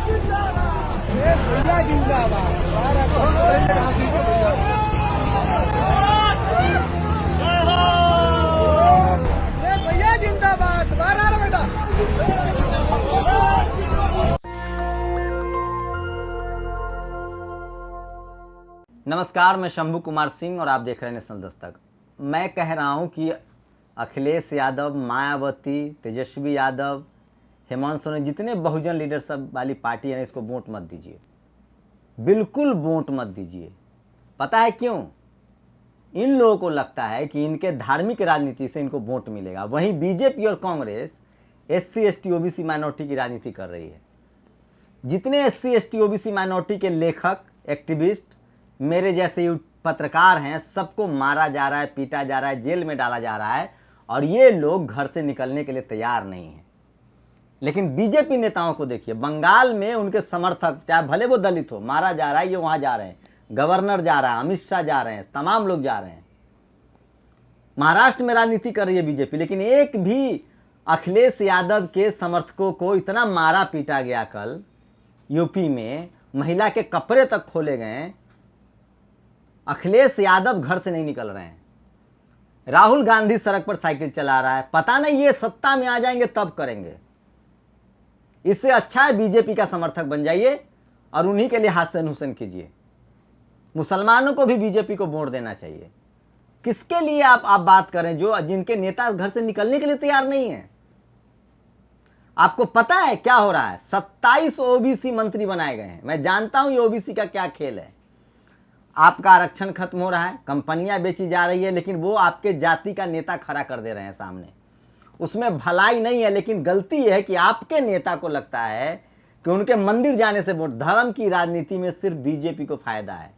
भैया जिंदाबाद। भैया जिंदाबाद। नमस्कार, मैं शंभू कुमार सिंह और आप देख रहे हैं नेशनल दस्तक। मैं कह रहा हूं कि अखिलेश यादव, मायावती, तेजस्वी यादव, हेमंत सोरेन, जितने बहुजन लीडरशिप वाली पार्टी है, इसको वोट मत दीजिए, बिल्कुल वोट मत दीजिए। पता है क्यों? इन लोगों को लगता है कि इनके धार्मिक राजनीति से इनको वोट मिलेगा। वहीं बीजेपी और Congress SC ST OBC minority की राजनीति कर रही है। जितने SC ST OBC माइनॉरिटी के लेखक, एक्टिविस्ट, मेरे जैसे पत्रकार हैं, सबको मारा जा रहा है, पीटा जा रहा है, जेल में डाला जा रहा है, और ये लोग घर से निकलने के लिए तैयार नहीं हैं। लेकिन बीजेपी नेताओं को देखिए, बंगाल में उनके समर्थक, चाहे भले वो दलित हो, मारा जा रहा है, ये वहां जा रहे हैं, गवर्नर जा रहा है, अमित शाह जा रहे हैं, तमाम लोग जा रहे हैं। महाराष्ट्र में राजनीति कर रही है बीजेपी, लेकिन एक भी अखिलेश यादव के समर्थकों को इतना मारा पीटा गया। कल यूपी में महिला के कपड़े तक खोले गए। अखिलेश यादव घर से नहीं निकल रहे हैं। राहुल गांधी सड़क पर साइकिल चला रहा है। पता नहीं ये सत्ता में आ जाएंगे तब करेंगे। इससे अच्छा है बीजेपी का समर्थक बन जाइए और उन्हीं के लिए हासन हुसैन कीजिए। मुसलमानों को भी बीजेपी को वोट देना चाहिए। किसके लिए आप बात करें जो जिनके नेता घर से निकलने के लिए तैयार नहीं है? आपको पता है क्या हो रहा है? 27 OBC मंत्री बनाए गए हैं। मैं जानता हूं ये OBC का क्या खेल है। आपका आरक्षण खत्म हो रहा है, कंपनियां बेची जा रही है, लेकिन वो आपके जाति का नेता खड़ा कर दे रहे हैं सामने। उसमें भलाई नहीं है, लेकिन गलती है कि आपके नेता को लगता है कि उनके मंदिर जाने से वोट। धर्म की राजनीति में सिर्फ बीजेपी को फायदा है,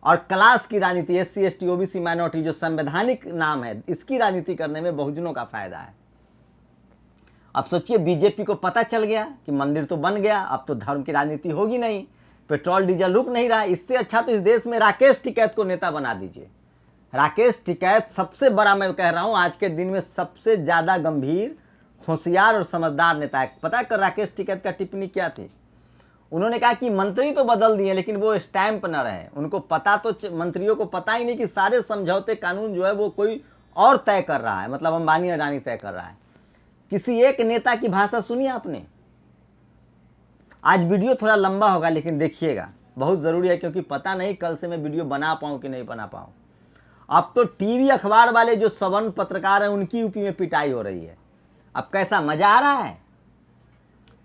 और क्लास की राजनीति, SC ST OBC माइनॉरिटी जो संवैधानिक नाम है, इसकी राजनीति करने में बहुजनों का फायदा है। अब सोचिए, बीजेपी को पता चल गया कि मंदिर तो बन गया, अब तो धर्म की राजनीति होगी नहीं, पेट्रोल डीजल रुक नहीं रहा। इससे अच्छा तो इस देश में राकेश टिकैत को नेता बना दीजिए। राकेश टिकैत सबसे बड़ा, मैं कह रहा हूं, आज के दिन में सबसे ज्यादा गंभीर, होशियार और समझदार नेता है। पता है राकेश टिकैत का टिप्पणी क्या थी? उन्होंने कहा कि मंत्री तो बदल दिए, लेकिन वो स्टैंप न रहे। उनको पता तो, मंत्रियों को पता ही नहीं कि सारे समझौते कानून जो है वो कोई और तय कर रहा है, मतलब अंबानी अडानी तय कर रहा है। किसी एक नेता की भाषा सुनी आपने? आज वीडियो थोड़ा लंबा होगा, लेकिन देखिएगा, बहुत ज़रूरी है, क्योंकि पता नहीं कल से मैं वीडियो बना पाऊँ कि नहीं बना पाऊँ। अब तो टीवी अखबार वाले जो सवर्ण पत्रकार हैं, उनकी यूपी में पिटाई हो रही है। अब कैसा मज़ा आ रहा है?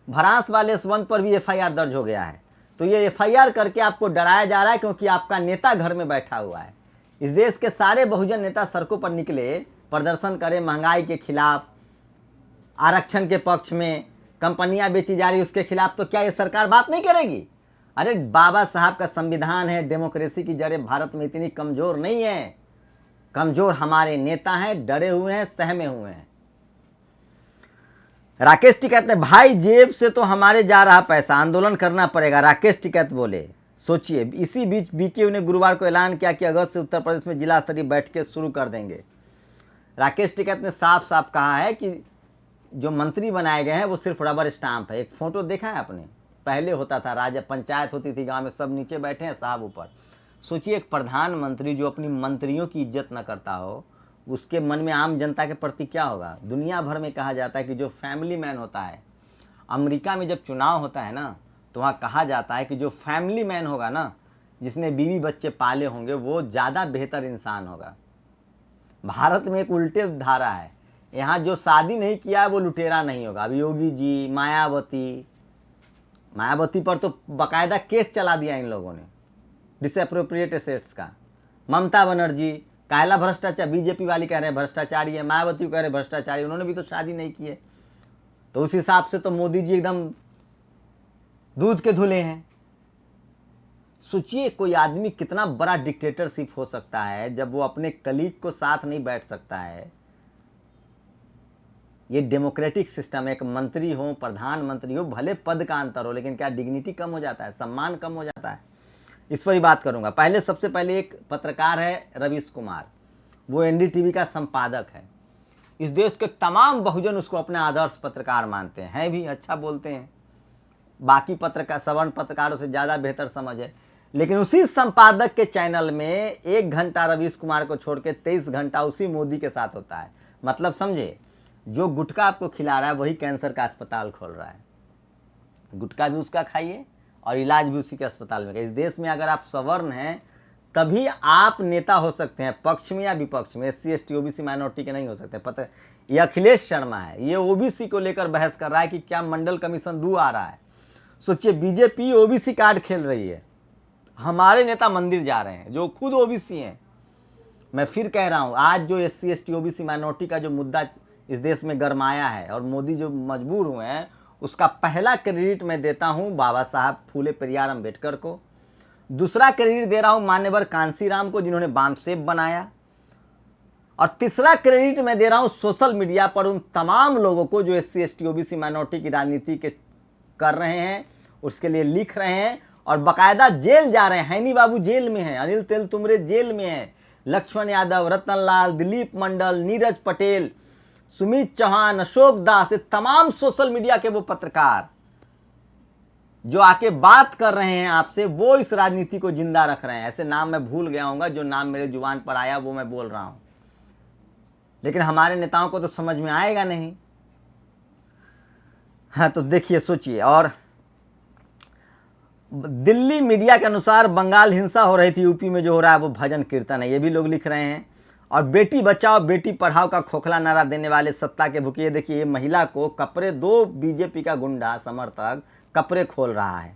भरांस वाले यशवंत पर भी FIR दर्ज हो गया है। तो ये FIR करके आपको डराया जा रहा है, क्योंकि आपका नेता घर में बैठा हुआ है। इस देश के सारे बहुजन नेता सड़कों पर निकले, प्रदर्शन करें महंगाई के खिलाफ, आरक्षण के पक्ष में, कंपनियां बेची जा रही उसके खिलाफ। तो क्या ये सरकार बात नहीं करेगी? अरे बाबा साहब का संविधान है, डेमोक्रेसी की जड़ें भारत में इतनी कमजोर नहीं है। कमजोर हमारे नेता हैं, डरे हुए हैं, सहमे हुए हैं। राकेश टिकैत ने, भाई जेब से तो हमारे जा रहा पैसा, आंदोलन करना पड़ेगा, राकेश टिकैत बोले। सोचिए, इसी बीच BKU ने गुरुवार को ऐलान किया कि अगस्त से उत्तर प्रदेश में जिला स्तरीय बैठकें शुरू कर देंगे। राकेश टिकैत ने साफ साफ कहा है कि जो मंत्री बनाए गए हैं वो सिर्फ रबर स्टाम्प है। एक फोटो देखा है आपने? पहले होता था, राज्य पंचायत होती थी गांव में, सब नीचे बैठे हैं, साहब ऊपर। सोचिए, एक प्रधानमंत्री जो अपनी मंत्रियों की इज्जत न करता हो, उसके मन में आम जनता के प्रति क्या होगा? दुनिया भर में कहा जाता है कि जो फैमिली मैन होता है, अमेरिका में जब चुनाव होता है ना, तो वहाँ कहा जाता है कि जो फैमिली मैन होगा ना, जिसने बीवी बच्चे पाले होंगे, वो ज़्यादा बेहतर इंसान होगा। भारत में एक उल्टे धारा है, यहाँ जो शादी नहीं किया है वो लुटेरा नहीं होगा। अब योगी जी, मायावती पर तो बाकायदा केस चला दिया इन लोगों ने, डिसएप्रोप्रिएट एसेट्स का। ममता बनर्जी, कायला भ्रष्टाचार, बीजेपी वाली कह रहे हैं भ्रष्टाचारी है, मायावती कह रहे हैं भ्रष्टाचारी, उन्होंने भी तो शादी नहीं की है। तो उस हिसाब से तो मोदी जी एकदम दूध के धुले हैं। सोचिए, कोई आदमी कितना बड़ा डिक्टेटरशिप हो सकता है जब वो अपने कलीग को साथ नहीं बैठ सकता है। ये डेमोक्रेटिक सिस्टम है। एक मंत्री हो, प्रधानमंत्री हो, भले पद का अंतर हो, लेकिन क्या डिग्निटी कम हो जाता है, सम्मान कम हो जाता है? इस पर ही बात करूंगा। सबसे पहले एक पत्रकार है रवीश कुमार, वो NDTV का संपादक है। इस देश के तमाम बहुजन उसको अपना आदर्श पत्रकार मानते हैं भी, अच्छा बोलते हैं। बाकी पत्रकार सवर्ण पत्रकारों से ज़्यादा बेहतर समझ है, लेकिन उसी संपादक के चैनल में 1 घंटा रवीश कुमार को छोड़ के 23 घंटा उसी मोदी के साथ होता है। मतलब समझे, जो गुटखा आपको खिला रहा है वही कैंसर का अस्पताल खोल रहा है। गुटखा भी उसका खाइए और इलाज भी उसी के अस्पताल में। इस देश में अगर आप सवर्ण हैं तभी आप नेता हो सकते हैं, पक्ष में या विपक्ष में। SC ST OBC माइनॉरिटी के नहीं हो सकते। पता, ये अखिलेश शर्मा है, ये OBC को लेकर बहस कर रहा है कि क्या मंडल कमीशन 2 आ रहा है। सोचिए, बीजेपी OBC कार्ड खेल रही है, हमारे नेता मंदिर जा रहे हैं जो खुद OBC हैं। मैं फिर कह रहा हूँ, आज जो SC ST OBC माइनॉरिटी का जो मुद्दा इस देश में गरमाया है और मोदी जो मजबूर हुए हैं, उसका पहला क्रेडिट मैं देता हूँ बाबा साहब फूले पेरियार अम्बेडकर को। दूसरा क्रेडिट दे रहा हूँ मान्यवर कांसीराम को, जिन्होंने बामसेब बनाया। और तीसरा क्रेडिट मैं दे रहा हूँ सोशल मीडिया पर उन तमाम लोगों को जो SC ST OBC माइनॉरिटी की राजनीति के कर रहे हैं, उसके लिए लिख रहे हैं और बाकायदा जेल जा रहे हैं। हैनी बाबू जेल में हैं, अनिल तेलतुम्बरे जेल में हैं, लक्ष्मण यादव, रतन लाल, दिलीप मंडल, नीरज पटेल, सुमित चौहान, अशोक दास, ये तमाम सोशल मीडिया के वो पत्रकार जो आके बात कर रहे हैं आपसे, वो इस राजनीति को जिंदा रख रहे हैं। ऐसे नाम मैं भूल गया हूँगा, जो नाम मेरे जुबान पर आया वो मैं बोल रहा हूँ, लेकिन हमारे नेताओं को तो समझ में आएगा नहीं। हाँ, तो देखिए, सोचिए। और दिल्ली मीडिया के अनुसार बंगाल हिंसा हो रही थी, यूपी में जो हो रहा है वो भजन कीर्तन है, ये भी लोग लिख रहे हैं। और बेटी बचाओ बेटी पढ़ाओ का खोखला नारा देने वाले सत्ता के भूखे, देखिए ये महिला को कपड़े, 2 बीजेपी का गुंडा समर्थक कपड़े खोल रहा है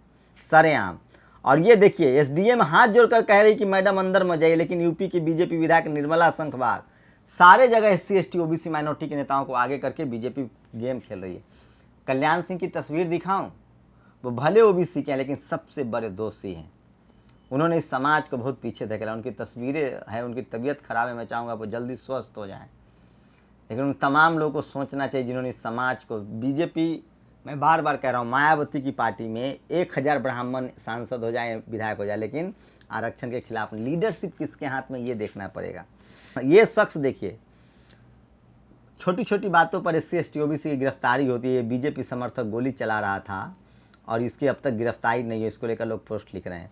सरेआम। और ये देखिए SDM हाथ जोड़कर कह रही कि मैडम अंदर मत जाइए, लेकिन यूपी की बीजेपी विधायक निर्मला शंखवार सारे जगह SC ST OBC माइनॉरिटी के नेताओं को आगे करके बीजेपी गेम खेल रही है। कल्याण सिंह की तस्वीर दिखाऊं, वो भले OBC के हैं लेकिन सबसे बड़े दोषी हैं। उन्होंने इस समाज को बहुत पीछे धकेला। उनकी तस्वीरें हैं, उनकी तबीयत खराब है, मैं चाहूँगा वो जल्दी स्वस्थ हो जाएं। लेकिन उन तमाम लोगों को सोचना चाहिए जिन्होंने इस समाज को, बीजेपी, मैं बार बार कह रहा हूँ, मायावती की पार्टी में 1000 ब्राह्मण सांसद हो जाए, विधायक हो जाए, लेकिन आरक्षण के खिलाफ लीडरशिप किसके हाथ में, ये देखना पड़ेगा। ये शख्स देखिए, छोटी छोटी बातों पर SC ST OBC की गिरफ्तारी होती है। बीजेपी समर्थक गोली चला रहा था और इसकी अब तक गिरफ्तारी नहीं है, इसको लेकर लोग पोस्ट लिख रहे हैं।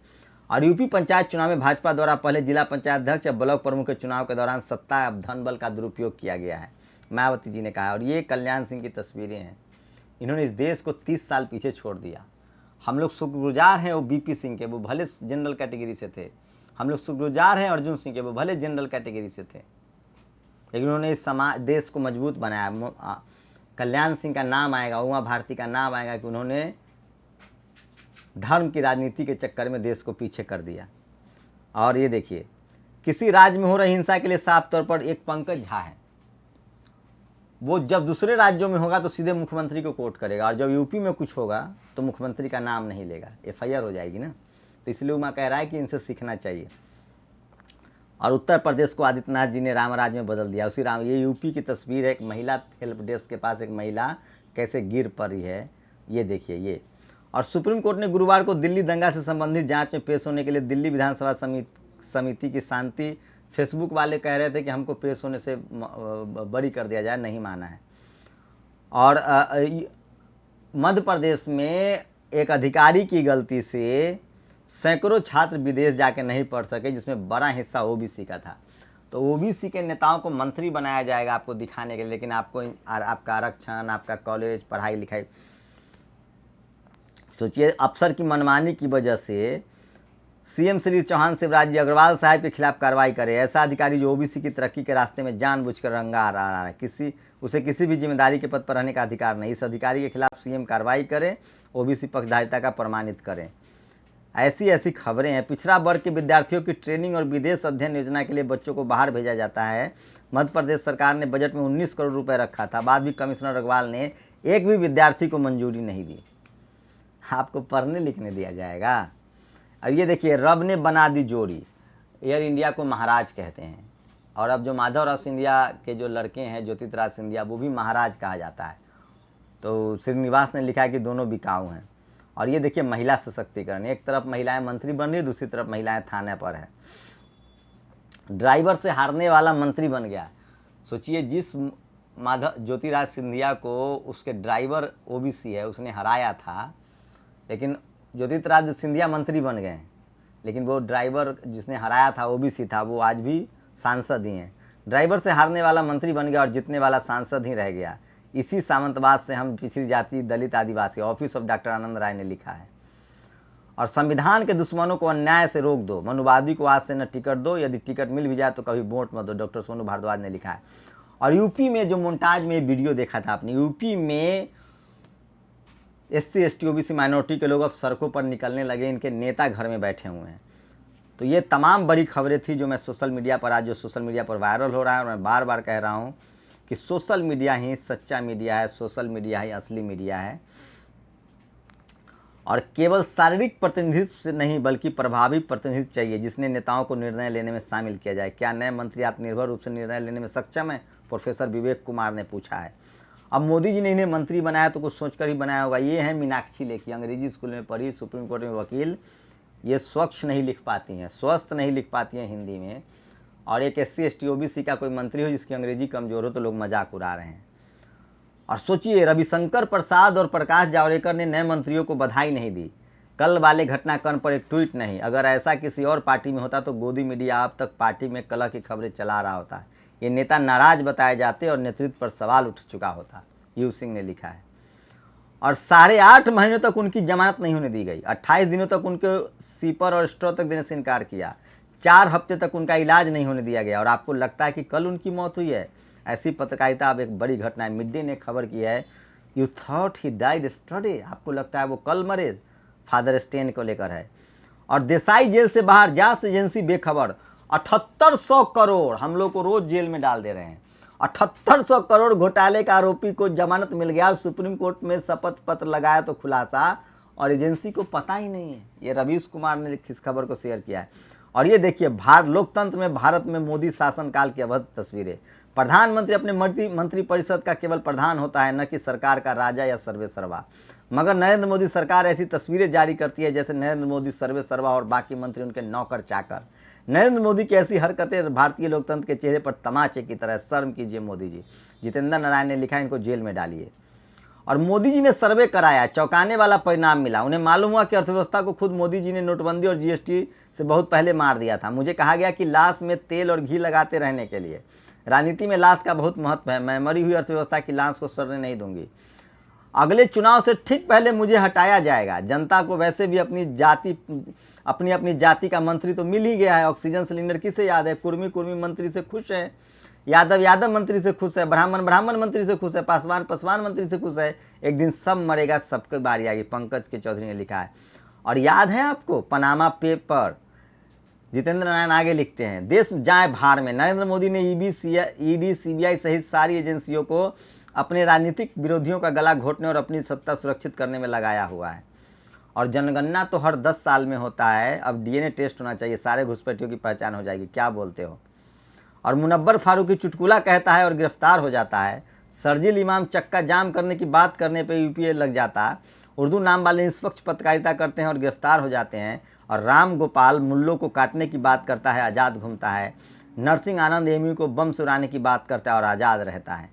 और यूपी पंचायत चुनाव में भाजपा द्वारा पहले जिला पंचायत अध्यक्ष या ब्लॉक प्रमुख के चुनाव के दौरान सत्ता या धन बल का दुरुपयोग किया गया है, मायावती जी ने कहा। और ये कल्याण सिंह की तस्वीरें हैं, इन्होंने इस देश को 30 साल पीछे छोड़ दिया। हम लोग शुक्रगुजार हैं वो BP सिंह के, वो भले जनरल कैटेगरी से थे। हम लोग शुक्रगुजार हैं अर्जुन सिंह के, वो भले जनरल कैटेगरी से थे, लेकिन उन्होंने इस समाज देश को मजबूत बनाया। कल्याण सिंह का नाम आएगा, उमा भारती का नाम आएगा कि उन्होंने धर्म की राजनीति के चक्कर में देश को पीछे कर दिया। और ये देखिए, किसी राज्य में हो रही हिंसा के लिए साफ तौर पर एक पंकज झा है, वो जब दूसरे राज्यों में होगा तो सीधे मुख्यमंत्री को कोर्ट करेगा, और जब यूपी में कुछ होगा तो मुख्यमंत्री का नाम नहीं लेगा, FIR हो जाएगी ना। तो इसलिए उमा कह रहा है कि इनसे सीखना चाहिए। और उत्तर प्रदेश को आदित्यनाथ जी ने रामराज में बदल दिया। उसी राम, ये यूपी की तस्वीर है, एक महिला हेल्प डेस्क के पास एक महिला कैसे गिर पड़ी है, ये देखिए ये। और सुप्रीम कोर्ट ने गुरुवार को दिल्ली दंगा से संबंधित जांच में पेश होने के लिए दिल्ली विधानसभा समिति की शांति, फेसबुक वाले कह रहे थे कि हमको पेश होने से बरी कर दिया जाए, नहीं माना है। और मध्य प्रदेश में एक अधिकारी की गलती से सैकड़ों छात्र विदेश जाके नहीं पढ़ सके, जिसमें बड़ा हिस्सा OBC का था। तो OBC के नेताओं को मंत्री बनाया जाएगा आपको दिखाने के लिए, लेकिन आपको आपका आरक्षण, आपका कॉलेज, पढ़ाई लिखाई, सोचिए अफसर की मनमानी की वजह से CM श्री चौहान शिवराज जी अग्रवाल साहब के खिलाफ कार्रवाई करे। ऐसा अधिकारी जो OBC की तरक्की के रास्ते में जानबूझकर रंगा आ रहा है, उसे किसी भी जिम्मेदारी के पद पर रहने का अधिकार नहीं। इस अधिकारी के खिलाफ CM कार्रवाई करे, OBC पक्षधारिता का प्रमाणित करें। ऐसी खबरें हैं। पिछड़ा वर्ग के विद्यार्थियों की ट्रेनिंग और विदेश अध्ययन योजना के लिए बच्चों को बाहर भेजा जाता है। मध्य प्रदेश सरकार ने बजट में 19 करोड़ रुपए रखा था, बाद भी कमिश्नर अग्रवाल ने एक भी विद्यार्थी को मंजूरी नहीं दी। आपको पढ़ने लिखने दिया जाएगा। अब ये देखिए, रब ने बना दी जोड़ी, एयर इंडिया को महाराज कहते हैं। और अब जो माधवराव सिंधिया के जो लड़के हैं, ज्योतिराज सिंधिया, वो भी महाराज कहा जाता है। तो श्रीनिवास ने लिखा है कि दोनों बिकाऊ हैं। और ये देखिए महिला सशक्तिकरण, एक तरफ महिलाएं मंत्री बन रही, दूसरी तरफ महिलाएं थाने पर है। ड्राइवर से हारने वाला मंत्री बन गया। सोचिए, जिस ज्योतिराज सिंधिया को उसके ड्राइवर OBC है उसने हराया था, लेकिन ज्योतिरादित्य सिंधिया मंत्री बन गए हैं, लेकिन वो ड्राइवर जिसने हराया था ओबीसी था, वो आज भी सांसद ही हैं। ड्राइवर से हारने वाला मंत्री बन गया और जीतने वाला सांसद ही रह गया। इसी सामंतवाद से हम पिछड़ी जाति, दलित, आदिवासी। ऑफिस ऑफ डॉक्टर आनंद राय ने लिखा है। और संविधान के दुश्मनों को अन्याय से रोक दो, मनुवादी को आज से न टिकट दो, यदि टिकट मिल भी जाए तो कभी वोट मत दो, डॉक्टर सोनू भारद्वाज ने लिखा है। और यूपी में जो मोन्टाज में वीडियो देखा था आपने, यूपी में SC ST OBC माइनॉरिटी के लोग अब सड़कों पर निकलने लगे, इनके नेता घर में बैठे हुए हैं। तो ये तमाम बड़ी खबरें थी जो मैं सोशल मीडिया पर आज जो सोशल मीडिया पर वायरल हो रहा है, और मैं बार बार कह रहा हूँ कि सोशल मीडिया ही सच्चा मीडिया है, सोशल मीडिया ही असली मीडिया है। और केवल शारीरिक प्रतिनिधित्व से नहीं बल्कि प्रभावी प्रतिनिधित्व चाहिए, जिसने नेताओं को निर्णय लेने में शामिल किया जाए। क्या नए मंत्री आत्मनिर्भर रूप से निर्णय लेने में सक्षम है? प्रोफेसर विवेक कुमार ने पूछा है। अब मोदी जी ने इन्हें मंत्री बनाया तो कुछ सोचकर ही बनाया होगा। ये है मीनाक्षी लेखी, अंग्रेजी स्कूल में पढ़ी, सुप्रीम कोर्ट में वकील। ये स्वच्छ नहीं लिख पाती हैं, स्वस्थ नहीं लिख पाती हैं हिंदी में। और एक SC ST OBC का कोई मंत्री हो जिसकी अंग्रेजी कमज़ोर हो तो लोग मजाक उड़ा रहे हैं। और सोचिए, रविशंकर प्रसाद और प्रकाश जावड़ेकर ने नए मंत्रियों को बधाई नहीं दी। कल वाले घटनाक्रम पर एक ट्वीट नहीं। अगर ऐसा किसी और पार्टी में होता तो गोदी मीडिया अब तक पार्टी में कलह की खबरें चला रहा होता। ये नेता नाराज बताए जाते और नेतृत्व पर सवाल उठ चुका होता। यू सिंह ने लिखा है। और 8.5 महीनों तक उनकी जमानत नहीं होने दी गई। 28 दिनों तक उनको सीपर और स्ट्रॉ तक देने से इनकार किया। 4 हफ्ते तक उनका इलाज नहीं होने दिया गया। और आपको लगता है कि कल उनकी मौत हुई है? ऐसी पत्रकारिता अब एक बड़ी घटना है। मिड डे ने खबर की है, you thought he died yesterday. आपको लगता है वो कल मरे? फादर स्टेन को लेकर है। और देसाई जेल से बाहर, जांच एजेंसी बेखबर। 7800 करोड़ हम लोग को रोज जेल में डाल दे रहे हैं। 7800 करोड़ घोटाले का आरोपी को जमानत मिल गया। सुप्रीम कोर्ट में शपथ पत्र लगाया तो खुलासा, और एजेंसी को पता ही नहीं है। ये रवीश कुमार ने इस खबर को शेयर किया है। और ये देखिए, लोकतंत्र में भारत में मोदी शासनकाल की अवध तस्वीरें। प्रधानमंत्री अपने मंत्री परिषद का केवल प्रधान होता है, न कि सरकार का राजा या सर्वेसर्वा। मगर नरेंद्र मोदी सरकार ऐसी तस्वीरें जारी करती है जैसे नरेंद्र मोदी सर्वेसर्वा और बाकी मंत्री उनके नौकर चाकर। नरेंद्र मोदी की ऐसी हरकतें भारतीय लोकतंत्र के चेहरे पर तमाचे की तरह। शर्म कीजिए मोदी जी। जितेंद्र नारायण ने लिखा, इनको जेल में डालिए। और मोदी जी ने सर्वे कराया, चौंकाने वाला परिणाम मिला। उन्हें मालूम हुआ कि अर्थव्यवस्था को खुद मोदी जी ने नोटबंदी और GST से बहुत पहले मार दिया था। मुझे कहा गया कि लाश में तेल और घी लगाते रहने के लिए। राजनीति में लाश का बहुत महत्व है। मैं मरी हुई अर्थव्यवस्था की लाश को सड़ने नहीं दूंगी। अगले चुनाव से ठीक पहले मुझे हटाया जाएगा। जनता को वैसे भी अपनी अपनी जाति का मंत्री तो मिल ही गया है। ऑक्सीजन सिलेंडर किसे याद है? कुर्मी मंत्री से खुश है, यादव मंत्री से खुश है, ब्राह्मण मंत्री से खुश है, पासवान मंत्री से खुश है। एक दिन सब मरेगा, सबकी बारी आएगी। पंकज के चौधरी ने लिखा है। और याद है आपको पनामा पेपर? जितेंद्र नारायण आगे लिखते हैं, देश जाए भाड़ में। नरेंद्र मोदी ने ED CBI सहित सारी एजेंसियों को अपने राजनीतिक विरोधियों का गला घोटने और अपनी सत्ता सुरक्षित करने में लगाया हुआ है। और जनगणना तो हर 10 साल में होता है। अब DNA टेस्ट होना चाहिए, सारे घुसपैठियों की पहचान हो जाएगी। क्या बोलते हो? और मुनव्वर फारूकी चुटकुला कहता है और गिरफ्तार हो जाता है। शर्जील इमाम चक्का जाम करने की बात करने पे UPA लग जाता है। उर्दू नाम वाले निष्पक्ष पत्रकारिता करते हैं और गिरफ्तार हो जाते हैं। और राम गोपाल मुल्लों को काटने की बात करता है, आज़ाद घूमता है। नरसिंह आनंद MU को बम से उड़ाने की बात करता है और आज़ाद रहता है।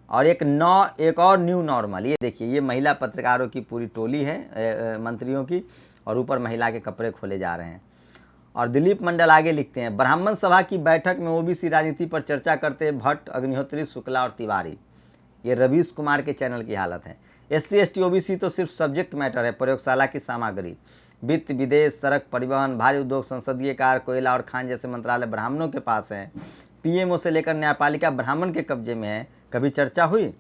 और एक और न्यू नॉर्मल, ये देखिए, ये महिला पत्रकारों की पूरी टोली है मंत्रियों की, और ऊपर महिला के कपड़े खोले जा रहे हैं। और दिलीप मंडल आगे लिखते हैं, ब्राह्मण सभा की बैठक में OBC राजनीति पर चर्चा करते भट्ट, अग्निहोत्री, शुक्ला और तिवारी। ये रवीश कुमार के चैनल की हालत है। SC ST OBC तो सिर्फ सब्जेक्ट मैटर है, प्रयोगशाला की सामग्री। वित्त, विदेश, सड़क, परिवहन, भारी उद्योग, संसदीय कार्य, कोयला और खान जैसे मंत्रालय ब्राह्मणों के पास हैं। PMO से लेकर न्यायपालिका ब्राह्मण के कब्जे में है। कभी चर्चा हुई?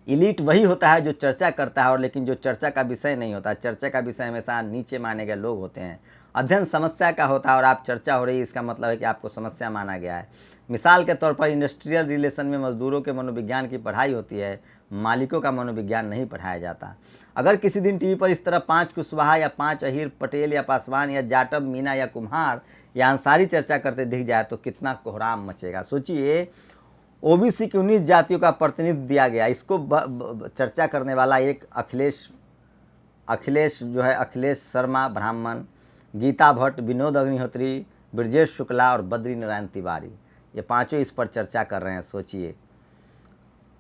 इलीट वही होता है जो चर्चा करता है, और लेकिन जो चर्चा का विषय नहीं होता। चर्चा का विषय हमेशा नीचे माने गए लोग होते हैं। अध्ययन समस्या का होता है और आप चर्चा हो रही है, इसका मतलब है कि आपको समस्या माना गया है। मिसाल के तौर पर इंडस्ट्रियल रिलेशन में मजदूरों के मनोविज्ञान की पढ़ाई होती है, मालिकों का मनोविज्ञान नहीं पढ़ाया जाता। अगर किसी दिन टीवी पर इस तरह 5 कुशवाहा या 5 अहीर, पटेल या पासवान या जाटव, मीना या कुम्हार या अंसारी चर्चा करते दिख जाए तो कितना कोहराम मचेगा। सोचिए, OBC की 19 जातियों का प्रतिनिधित्व दिया गया। इसको चर्चा करने वाला एक अखिलेश शर्मा ब्राह्मण, गीता भट्ट, विनोद अग्निहोत्री, ब्रजेश शुक्ला और बद्री नारायण तिवारी, ये पांचों इस पर चर्चा कर रहे हैं। सोचिए।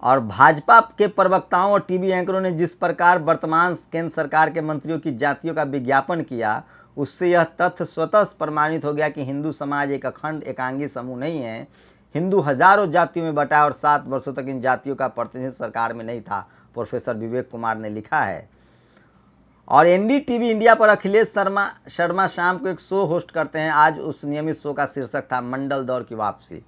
और भाजपा के प्रवक्ताओं और टीवी एंकरों ने जिस प्रकार वर्तमान केंद्र सरकार के मंत्रियों की जातियों का विज्ञापन किया, उससे यह तथ्य स्वतः प्रमाणित हो गया कि हिंदू समाज एक अखंड एकांगी समूह नहीं है। हिंदू हजारों जातियों में बटा और 7 वर्षों तक इन जातियों का प्रतिनिधित्व सरकार में नहीं था, प्रोफेसर विवेक कुमार ने लिखा है। और एनडीटीवी इंडिया पर अखिलेश शर्मा शाम को एक शो होस्ट करते हैं। आज उस नियमित शो का शीर्षक था मंडल दौर की वापसी।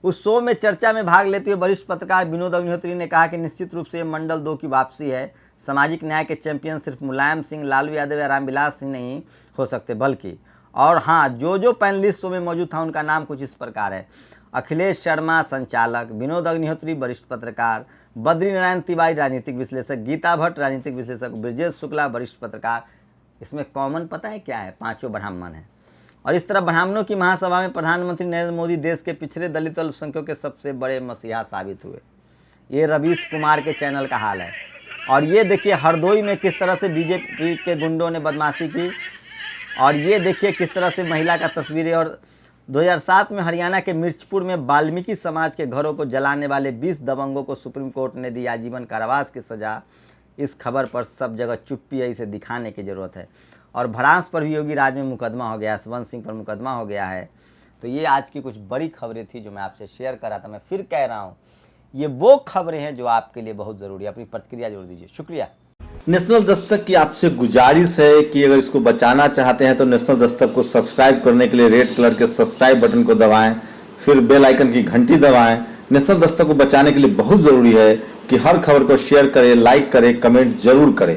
उस शो में चर्चा में भाग लेते हुए वरिष्ठ पत्रकार विनोद अग्निहोत्री ने कहा कि निश्चित रूप से ये मंडल 2 की वापसी है। सामाजिक न्याय के चैंपियन सिर्फ मुलायम सिंह, लालू यादव या रामविलास सिंह नहीं हो सकते, बल्कि और हाँ, जो पैनलिस्ट शो में मौजूद था उनका नाम कुछ इस प्रकार है: अखिलेश शर्मा संचालक, विनोद अग्निहोत्री वरिष्ठ पत्रकार, बद्री नारायण तिवारी राजनीतिक विश्लेषक, गीता भट्ट राजनीतिक विश्लेषक, ब्रजेश शुक्ला वरिष्ठ पत्रकार। इसमें कॉमन पता है क्या है? 5 ब्राह्मण हैं। और इस तरह ब्राह्मणों की महासभा में प्रधानमंत्री नरेंद्र मोदी देश के पिछड़े दलित अल्पसंख्यकों के सबसे बड़े मसीहा साबित हुए। ये रवीश कुमार के चैनल का हाल है। और ये देखिए हरदोई में किस तरह से बीजेपी के गुंडों ने बदमाशी की, और ये देखिए किस तरह से महिला का तस्वीरें। और 2007 में हरियाणा के मिर्चपुर में वाल्मीकि समाज के घरों को जलाने वाले 20 दबंगों को सुप्रीम कोर्ट ने दी आजीवन कारावास की सजा। इस खबर पर सब जगह चुप्पी है, इसे दिखाने की जरूरत है। और भ्रांस पर भी योगी राज में मुकदमा हो गया, यशवंत सिंह पर मुकदमा हो गया है। तो ये आज की कुछ बड़ी खबरें थी जो मैं आपसे शेयर कर रहा था। मैं फिर कह रहा हूँ, ये वो खबरें हैं जो आपके लिए बहुत ज़रूरी है। अपनी प्रतिक्रिया जरूर दीजिए। शुक्रिया। नेशनल दस्तक की आपसे गुजारिश है कि अगर इसको बचाना चाहते हैं तो नेशनल दस्तक को सब्सक्राइब करने के लिए रेड कलर के सब्सक्राइब बटन को दबाएं, फिर बेल आइकन की घंटी दबाएं। नेशनल दस्तक को बचाने के लिए बहुत जरूरी है कि हर खबर को शेयर करें, लाइक करें, कमेंट जरूर करें।